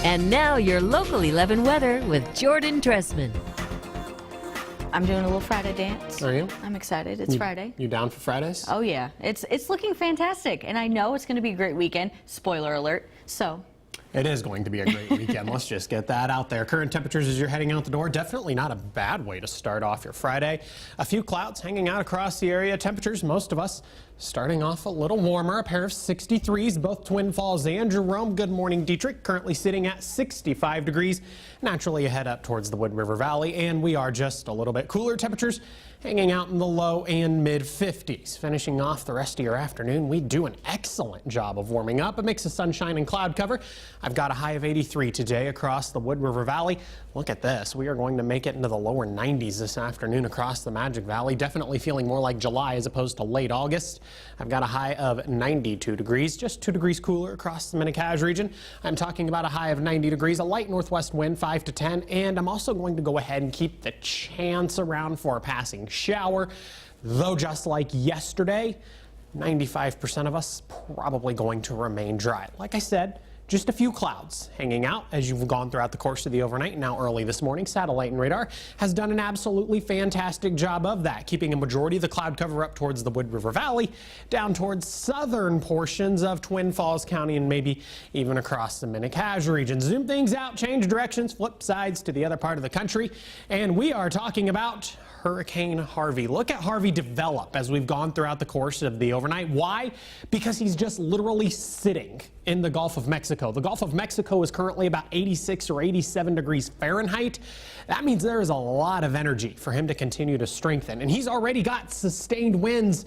And now your Local 11 weather with Jordan Dressman. I'm doing a little Friday dance. Are you? I'm excited. It's Friday. You down for Fridays? Oh yeah, it's looking fantastic, and I know it's going to be a great weekend. Spoiler alert. So. It is going to be a great weekend. Let's just get that out there. Current temperatures as you're heading out the door, definitely not a bad way to start off your Friday. A few clouds hanging out across the area. Temperatures, most of us starting off a little warmer. A pair of 63s, both Twin Falls and Jerome. Good morning, Dietrich. Currently sitting at 65 degrees. Naturally, you head up towards the Wood River Valley, and we are just a little bit cooler. Temperatures hanging out in the low and mid 50s. Finishing off the rest of your afternoon, we do an excellent job of warming up. A mix of sunshine and cloud cover. I've got a high of 83 today across the Wood River Valley. Look at this. We are going to make it into the lower 90s this afternoon across the Magic Valley. Definitely feeling more like July as opposed to late August. I've got a high of 92 degrees, just 2 degrees cooler across the Mini-Cache region. I'm talking about a high of 90 degrees, a light northwest wind 5 to 10, and I'm also going to go ahead and keep the chance around for a passing shower, though just like yesterday, 95% of us probably going to remain dry. Like I said, just a few clouds hanging out as you've gone throughout the course of the overnight. Now early this morning, satellite and radar has done an absolutely fantastic job of that, keeping a majority of the cloud cover up towards the Wood River Valley, down towards southern portions of Twin Falls County, and maybe even across the Mini-Cache region. Zoom things out, change directions, flip sides to the other part of the country, and we are talking about Hurricane Harvey. Look at Harvey develop as we've gone throughout the course of the overnight. Why? Because he's just literally sitting in the Gulf of Mexico. The Gulf of Mexico is currently about 86 or 87 degrees Fahrenheit. That means there is a lot of energy for him to continue to strengthen. And he's already got sustained winds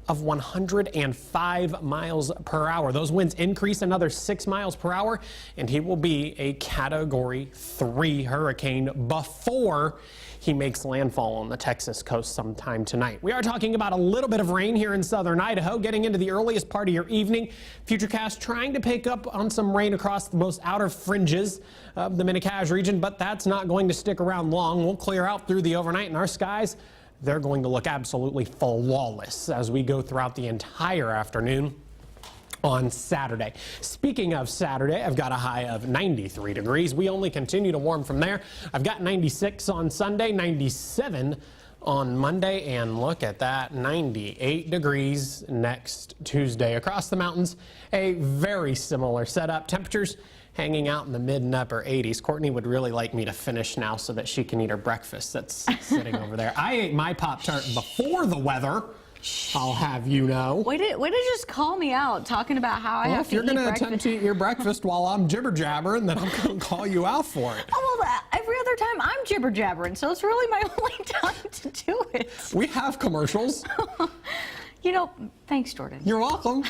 of 105 miles per hour. Those winds increase another 6 miles per hour, and he will be a Category 3 hurricane before he makes landfall on the Texas coast sometime tonight. We are talking about a little bit of rain here in southern Idaho, getting into the earliest part of your evening. Futurecast trying to pick up on some rain across the most outer fringes of the Mini-Cache region, but that's not going to stick around long. We'll clear out through the overnight, and our skies, they're going to look absolutely flawless as we go throughout the entire afternoon on Saturday. Speaking of Saturday, I've got a high of 93 degrees. We only continue to warm from there. I've got 96 on Sunday, 97 on Monday, and look at that, 98 degrees next Tuesday. Across the mountains, a very similar setup. Temperatures hanging out in the mid and upper 80s. Courtney would really like me to finish now so that she can eat her breakfast that's sitting over there. I ate my Pop-Tart before the weather, I'll have you know. Way to just call me out, talking about how I have to eat breakfast. Well, if you're going to attempt to eat your breakfast while I'm jibber-jabbering, then I'm going to call you out for it. Oh, well, every other time I'm jibber-jabbering, so it's really my only time to do it. We have commercials. You know, thanks, Jordan. You're welcome.